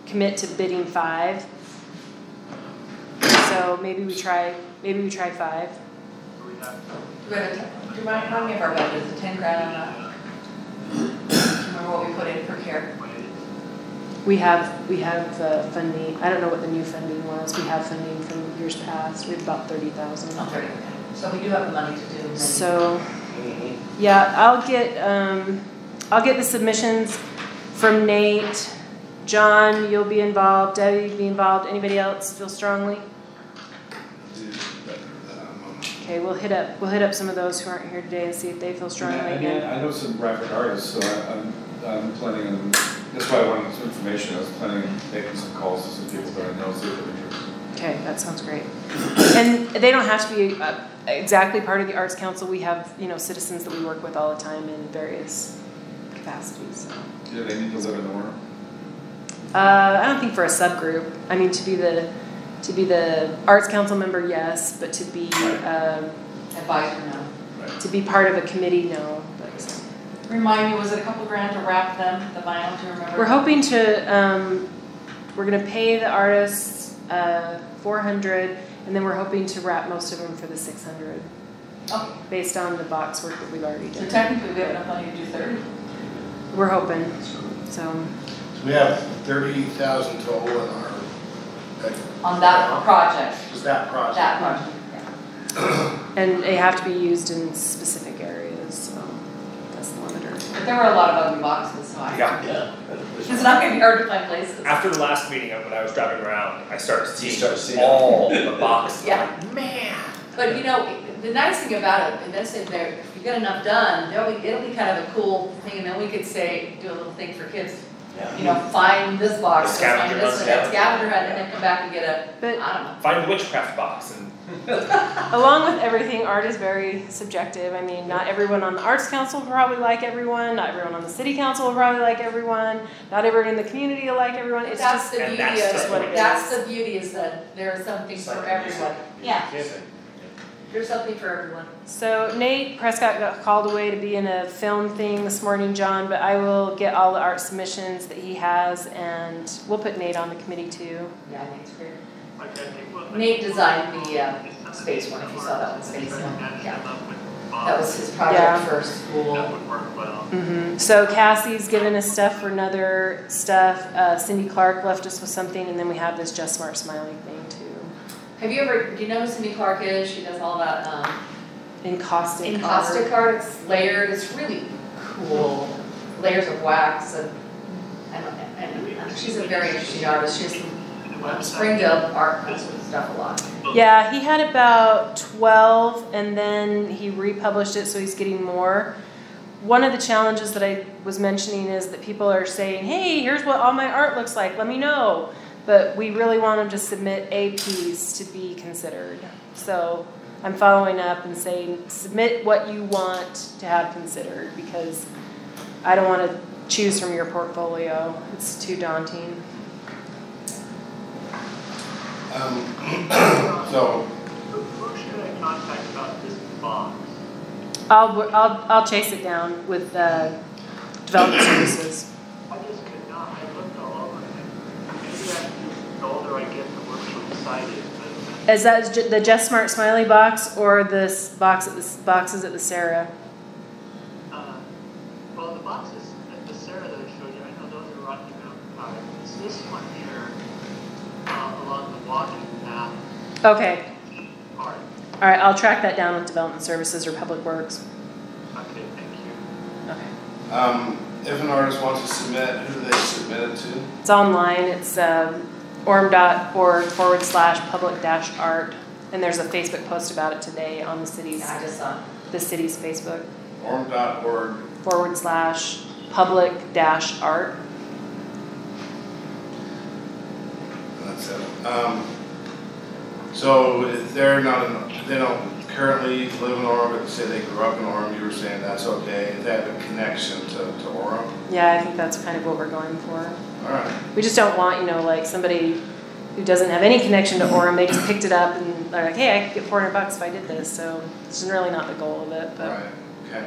commit to bidding 5. So maybe we try 5. Do you mind how many of our budget is 10 grand on that? Do you remember what we put in per care? We have funding. I don't know what the new funding was. We have funding from years past. We have about 30,000. Oh, 30. Okay. So we do have the money to do. So, yeah, I'll get the submissions from Nate. John, you'll be involved. Debbie, you'll be involved. Anybody else feel strongly? Okay, we'll hit up some of those who aren't here today and see if they feel strongly again. I know some graphic artists, so I'm planning on. That's why I wanted some information. I was planning on making some calls to some people that I know, see if they're interested. Okay, that sounds great. And they don't have to be exactly part of the Arts Council. We have citizens that we work with all the time in various capacities. So. Do they need to live in Orem? I don't think for a subgroup. I mean, to be the Arts Council member, yes, but to be advisor, no. Right. To be part of a committee, no. But remind me, was it a couple grand to wrap them, the vinyl? Do you remember? We're hoping to. We're going to pay the artists $400, and then we're hoping to wrap most of them for the $600. Okay. Based on the box work that we've already done. So technically, we have enough money to do 30. We're hoping. So we have 30,000 total in our. On that project. Just that project. That project. Yeah. And they have to be used in specific areas. So that's the limiter. But There were a lot of ugly boxes, so I. Yeah. It's not gonna be hard to find places. After the last meeting, when I was driving around, I started You seeing start seeing all the boxes. Yeah. Man. But you know, the nice thing about it, and that's if there, if you get enough done, it'll be kind of a cool thing, and then we could say, do a little thing for kids. You know, find this box, The scavenger find this, hunt. and scavenger hunt, and then come back and get a, But I don't know. Find the witchcraft box and along with everything, art is very subjective. I mean, not everyone on the Arts Council will probably like everyone. Not everyone on the City Council will probably like everyone. Not everyone in the community will like everyone. It's That's just the and beauty that's of just it. what it That's is. the beauty is that there are something It's for like everyone. Yeah, there's something for everyone. So Nate Prescott got called away to be in a film thing this morning, John, but I will get all the art submissions that he has, and we'll put Nate on the committee too. Yeah, Nate's great. Okay, I think what- Nate designed the space one, if you saw that one, space one, yeah. That was his project Yeah. for That school. would work well. So Cassie's given us stuff for another stuff. Cindy Clark left us with something, and then we have this Just Smart Smiley thing too. Have you ever, do you know who Cindy Clark is? She does all that, Encaustic encaustic art, it's layered, it's really cool. Layers of wax and she's a very interesting artist. She has some Springdale art stuff a lot. Yeah, he had about 12, and then he republished it, so he's getting more. One of the challenges that I was mentioning is that people are saying, hey, here's what all my art looks like, let me know. But we really want them to submit a piece to be considered. So I'm following up and saying, submit what you want to have considered, because I don't want to choose from your portfolio. It's too daunting. So, Who should I contact about this box? I'll chase it down with development services. I just could not, I looked all over it. Maybe I, the older I get, the more I'm excited, but. Is that the Just Smart Smiley box or this boxes at the Sarah? Well, the boxes at the Sarah that I showed you, I know those are Rocky Mountain Pie. It's this one here, along the walking path Okay. part. All right, I'll track that down with development services or public works. Okay, thank you. Okay. if an artist wants to submit, who do they submit it to? It's online. It's orem.org/public-art, and there's a Facebook post about it today on the city's Yeah, I just saw. the city's Facebook Orem.org. /public-art. That's it. So if they're not, they don't currently live in Orem, but say they grew up in Orem, you were saying that's okay, if they have a connection to Orem? Yeah, I think that's kind of what we're going for. All right. We just don't want, like somebody who doesn't have any connection to Orem, they just picked it up and they're like, hey, I could get $400 if I did this. So it's really not the goal of it. But Right, okay.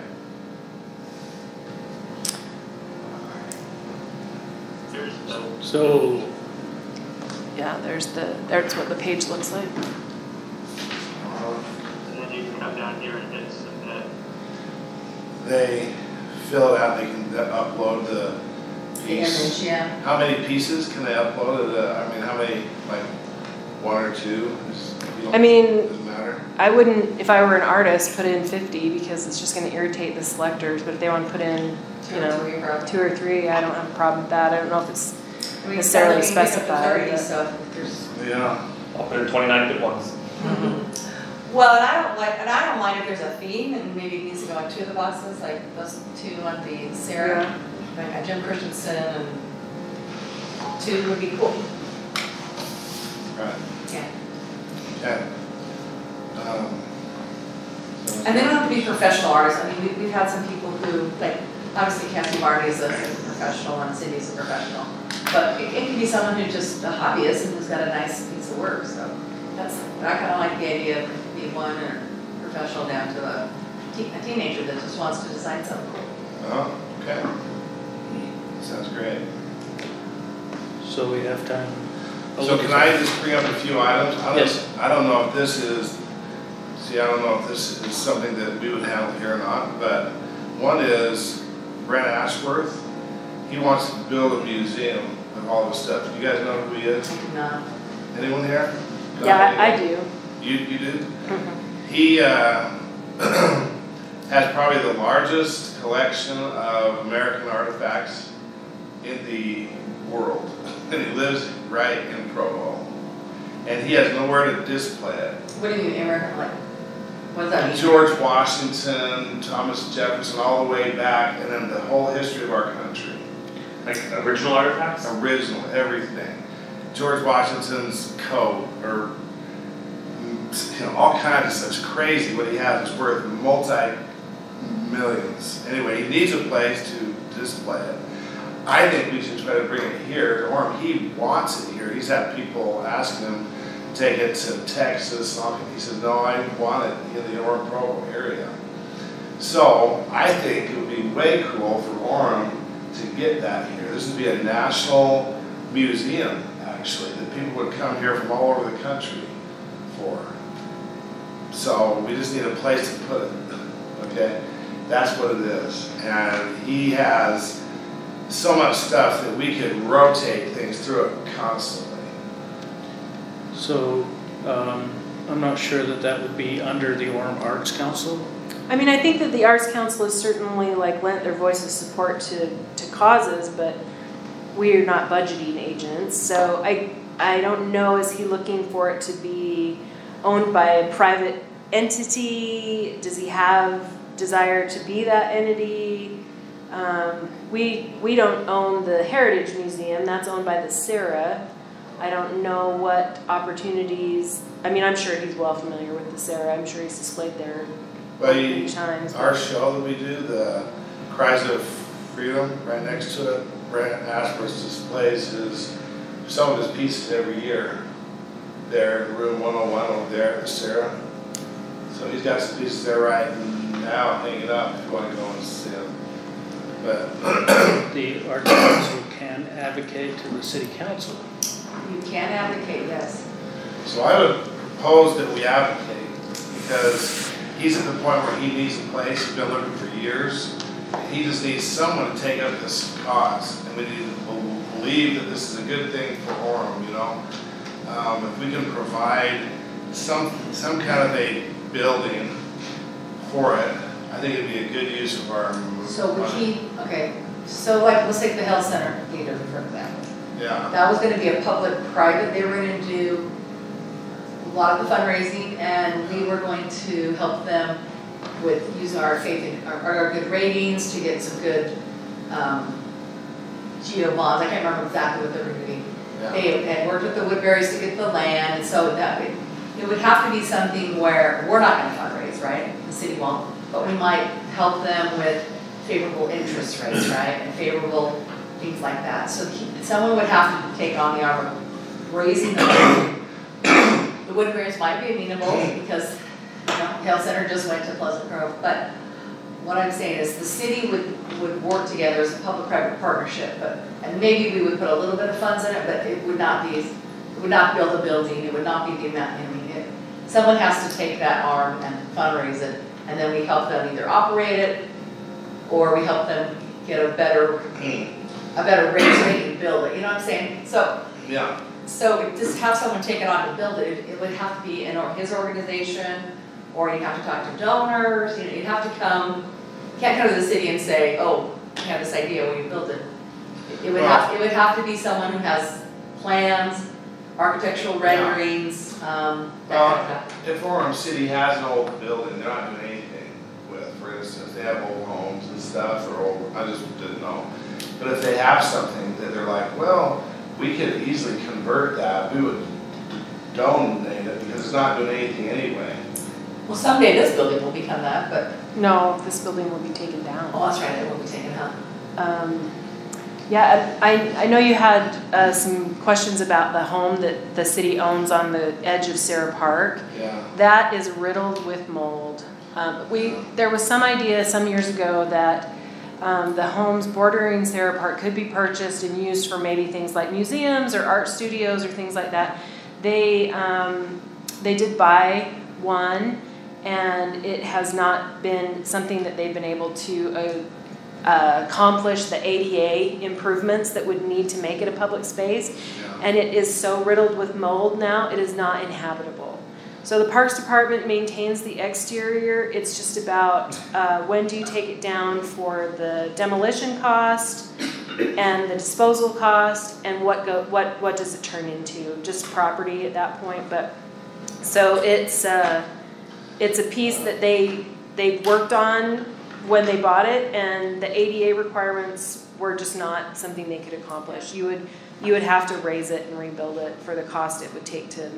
There's the, So, yeah, that's what the page looks like. and then you can come down here and hit submit. They fill it out, they can upload the The piece. image, yeah. How many pieces can they upload? How many, like, one or two? I mean, Doesn't matter? I wouldn't, if I were an artist, put in 50 because it's just going to irritate the selectors. But if they want to put in, Two or three, probably. 2 or 3, I don't have a problem with that. I don't know if it's I mean, necessarily we can pick up the specified, 30, but- so if there's. Yeah. I'll put in 29 good ones. Well, and I don't mind if there's a theme, and maybe it needs to go on 2 of the boxes, like those 2 on the Sarah, like Jim Christensen, and 2 would be cool. Right, Yeah. okay. And they don't have to be professional artists. I mean, we've had some people who, like, obviously Kathy Marty is a professional and Cindy's a professional. But it can be someone who's just a hobbyist and who's got a nice piece of work, so I kind of like the idea of being one or professional down to a teenager that just wants to design something cool. Oh, okay. Sounds great. so we have time. So can I just bring up a few items? Yes. I don't know if this is something that we would handle here or not, but one is Brent Ashworth. He wants to build a museum of all this stuff. Do you guys know who he is? No. Anyone here? Yeah, I do. You do? Mhm. He, has probably the largest collection of American artifacts in the world. And he lives right in Provo. And he has nowhere to display it. What do you mean, American, like, what does that mean? George Washington, Thomas Jefferson, all the way back, and then the whole history of our country. Like original artifacts? Original, everything. George Washington's coat, or all kinds of such crazy. What he has is worth multi-millions. Anyway, he needs a place to display it. I think we should try to bring it here to Orem. He wants it here. He's had people asking him to take it to Texas. He said, no, I want it in the Orem Provo area. So I think it would be way cool for Orem to get that here. This would be a national museum, actually, that people would come here from all over the country for. So we just need a place to put it, okay? That's what it is. And he has so much stuff that we could rotate things through it constantly. So, I'm not sure that would be under the Orem Arts Council. I mean, I think that the Arts Council has certainly like lent their voice of support to causes, but we're not budgeting agents. So I don't know, is he looking for it to be owned by a private entity? Does he have desire to be that entity? We don't own the Heritage Museum, that's owned by the Sarah. I don't know what opportunities, I mean, I'm sure he's well familiar with the Sarah. I'm sure he's displayed there many times. Our show that we do, the Cries of Freedom, right next to it, Brent Asper's displays some of his pieces every year there in room 101 over there at the Sarah. So he's got some pieces there right now hanging up if you want to go and see them. But The Arts Council can advocate to the City Council. You can advocate, yes. so I would propose that we advocate, because he's at the point where he needs a place. He's been looking for years. He just needs someone to take up this cause, and we need to believe that this is a good thing for Orem. If we can provide some kind of a building for it, I think it'd be a good use of our So would money. he, okay, so like, let's take the health center theater, for example. Yeah. That was gonna be a public-private, they were gonna do a lot of the fundraising, and we were going to help them with using our faith in, our good ratings to get some good, geo bonds. I can't remember exactly what they were doing. Yeah. They had worked with the Woodburys to get the land, and so that it would have to be something where we're not gonna fundraise, right? The city won't, but we might help them with favorable interest rates, right? And favorable things like that. So someone would have to take on the arm of raising the money. The Woodburys might be amenable because, Health Center just went to Pleasant Grove. But what I'm saying is the city would work together as a public-private partnership, and maybe we would put a little bit of funds in it, but it would not build a building, it would not be the amount, someone has to take that arm and fundraise it, and then we help them either operate it, or we help them get a better rate so they can build it, you know what I'm saying? So just have someone take it on to build it, it would have to be in his organization, or you'd have to talk to donors, you'd have to come, you can't come to the city and say, oh, I have this idea, will you build it? It would have to be someone who has plans, architectural renderings, that kind of stuff. If Orem City has an old building they're not doing anything with, for instance, they have old homes and stuff, or old, I just didn't know. But if they have something that they're like, well, we could easily convert that, we would donate it because it's not doing anything anyway. Well, someday this building will become that, but. No, this building will be taken down. Oh, that's right, it will be taken down. Yeah, I know you had some questions about the home that the city owns on the edge of Sarah Park. Yeah. That is riddled with mold. There was some idea some years ago that the homes bordering Sarah Park could be purchased and used for maybe things like museums or art studios or things like that. They did buy one, and it has not been something that they've been able to accomplish the ADA improvements that would need to make it a public space. Yeah. And it is so riddled with mold now, it is not inhabitable. So the Parks Department maintains the exterior. It's just about when do you take it down for the demolition cost and the disposal cost, and what does it turn into? Just property at that point. But so it's a piece that they worked on when they bought it, and the ADA requirements were just not something they could accomplish. You would have to raise it and rebuild it for the cost it would take to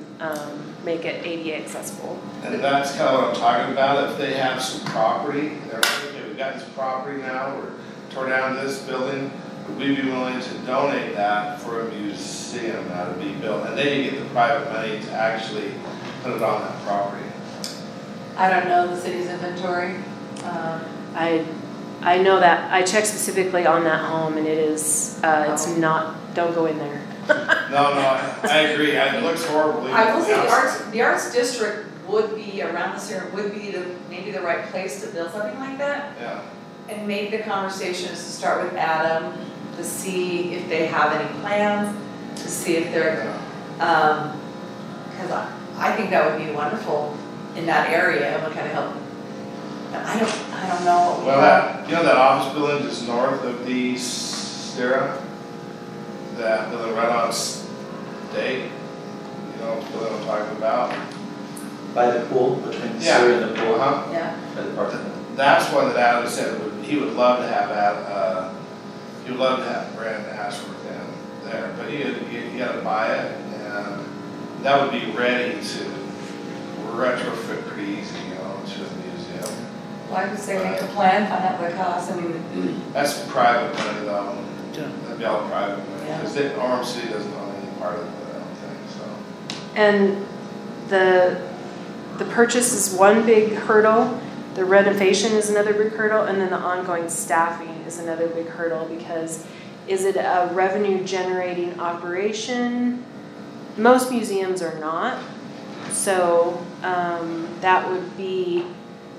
make it ADA accessible. And that's kind of what I'm talking about. If they have some property, they're like, okay, we've got this property now, we're tore down this building, would we be willing to donate that for a museum now to be built? And then you get the private money to actually put it on that property. I don't know the city's inventory. I know that I checked specifically on that home, and it is it's not. Don't go in there. No, I agree. It looks horrible. I will say the arts district would be around this area, would be maybe the right place to build something like that. Yeah. And maybe the conversation is to start with Adam to see if they have any plans, to see if they're, because I think that would be wonderful in that area and would kind of help. I don't know. Well, that office building just north of the Sarah, that building right on State, you know, the building I'm talking about. By the pool, between the sewer and the pool? Yeah. By the park. That's one that Adam said he would love to have Brandon Ashworth in there, but he had to buy it, and that would be ready to retrofit pretty easy, you know, to the museum. Well, I would say make a plan, find out what it costs. I mean, that's private money though. Yeah. That'd be all private money, Yeah. because Orem City doesn't own any part of it, I don't think, so. And the purchase is one big hurdle. The renovation is another big hurdle, and then the ongoing staffing is another big hurdle, because is it a revenue generating operation? Most museums are not. So that would be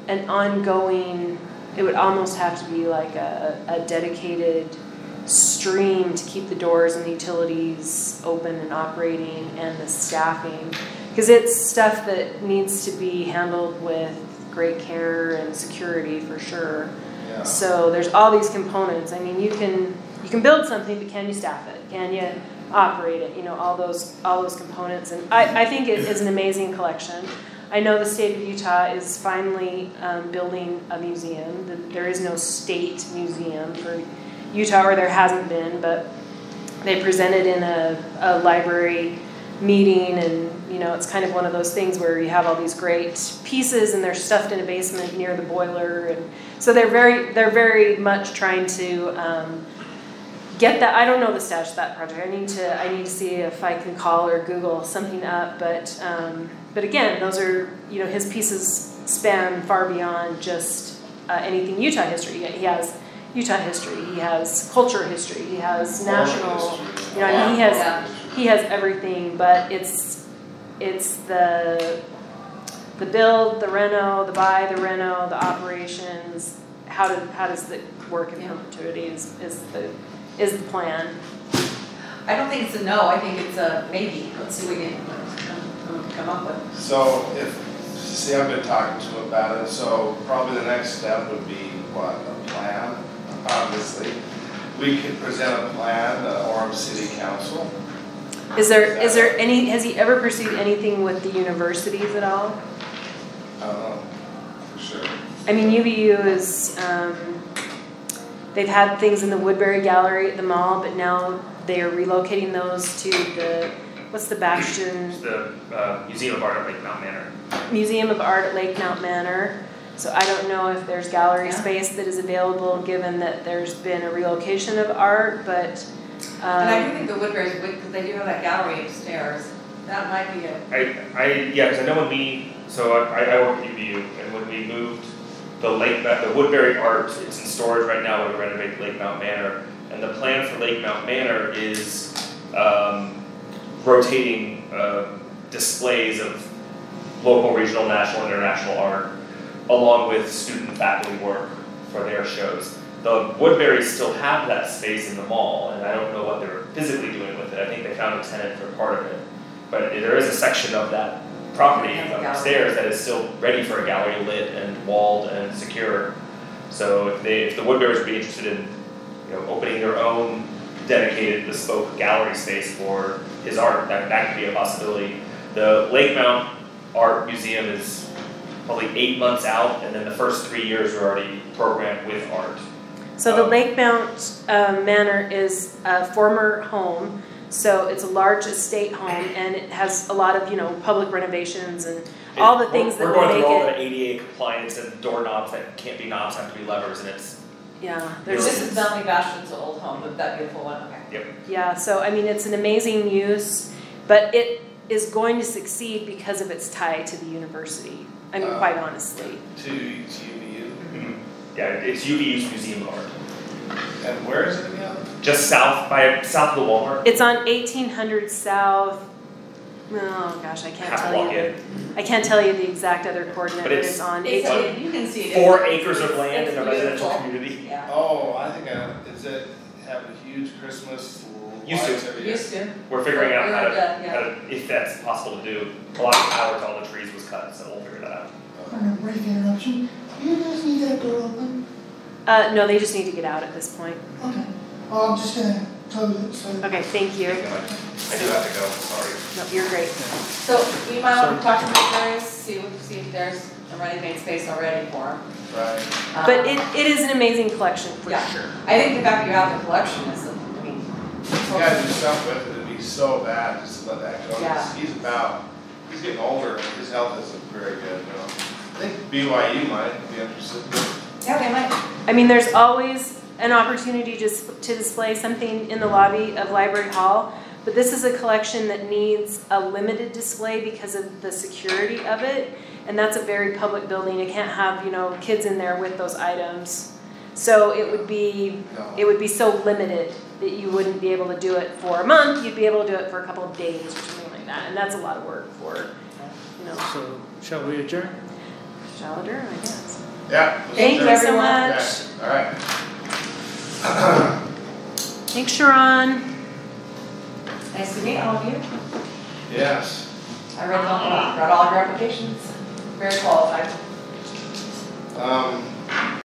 an ongoing, it would almost have to be like a dedicated stream to keep the doors and the utilities open and operating, and the staffing, because it's stuff that needs to be handled with great care and security for sure. Yeah. So there's all these components. I mean, you can build something, but can you staff it? Can you operate it? You know, all those components. And I think it is an amazing collection. I know the state of Utah is finally building a museum. There is no state museum for Utah, or there hasn't been, but they presented in a library meeting, and you know, it's kind of one of those things where you have all these great pieces and they're stuffed in a basement near the boiler, and so they're very much trying to get that. I don't know the status of that project. I need to see if I can call or Google something up, but again, those are, you know, his pieces span far beyond just anything Utah history. He has Utah history, he has culture history, he has national, you know, I mean, he has everything, but it's the build, the reno, the buy, the reno, the operations. How does it work in perpetuity is the plan. I don't think it's a no. I think it's a maybe. Let's see what we can come up with. So I've been talking to him about it. So probably the next step would be what, a plan. Obviously, we could present a plan to Orem City Council. Is there any? Has he ever pursued anything with the universities at all? I don't know, for sure. I mean, UVU is. They've had things in the Woodbury Gallery at the mall, but now they are relocating those to what's the bastion? The Museum of Art at Lake Mount Manor. Museum of Art at Lake Mount Manor. So I don't know if there's gallery space that is available, given that there's been a relocation of art, but. And I do think the Woodbury's, because they do have that gallery upstairs. That might be it. Because I know when I work at UVU, and when we moved the Woodbury art, it's in storage right now. We renovate Lake Mount Manor, and the plan for Lake Mount Manor is rotating displays of local, regional, national, international art, along with student and faculty work for their shows. The Woodburys still have that space in the mall, and I don't know what they're physically doing with it. I think they found a tenant for part of it. But there is a section of that property Has a gallery. upstairs that is still ready for a gallery, lit and walled and secure. So if the Woodbury's would be interested in, opening their own dedicated bespoke gallery space for his art, that could be a possibility. The Lake Mount Art Museum is probably 8 months out, and then the first 3 years are already programmed with art. So the Lake Mount Manor is a former home, so it's a large estate home, and it has a lot of, public renovations and all the things that we're will going make through all it. the ADA compliance and doorknobs that can't be knobs, have to be levers, and it's Yeah, This there's, is Melanie Bastian's old home, that beautiful one, okay. yeah, so I mean, it's an amazing use, but it is going to succeed because of its tie to the university. I mean, quite honestly. To UVU. Yeah, it's UVU's Museum of Art. And where is it again? Just south of the Walmart. It's on 1800 South. Oh gosh, I can't Half tell block you. in. I can't tell you the exact other coordinate, But but it's- it's on It's 18. you can see it. 4 acres of land in a It's residential beautiful. community. Yeah. Oh, I think is it have a huge Christmas Used to. lights every year? Used to. We're figuring out how to, Yeah. how to, if that's possible to do. A lot of power to all the trees was cut, so we'll figure that out. Pardon a brief interruption. Do you guys need that door open? No, they just need to get out at this point. Okay. Well, I'm just gonna close it, so. Okay, thank you. I do have to go, sorry. No, you're great. So you might want to talk to the guys, see if there's a ready-made space already for them. Right. But it is an amazing collection for Yeah. sure. I think the fact you have the collection is, You gotta do something with it, it'd be so bad just to let that go. Yeah. He's getting older, and his health isn't very good, I think BYU might be interested. yeah, they might. I mean, there's always an opportunity to display something in the lobby of Library Hall, but this is a collection that needs a limited display because of the security of it, and that's a very public building. You can't have, kids in there with those items. So it would be so limited that you wouldn't be able to do it for a month. You'd be able to do it for a couple of days or something like that, and that's a lot of work for, So, shall we adjourn? shall adjourn, I guess. Yeah. Thank you so much. Okay, all right. Thanks, Sharon. Nice to meet all of you. Yes. I read all your applications. Very qualified.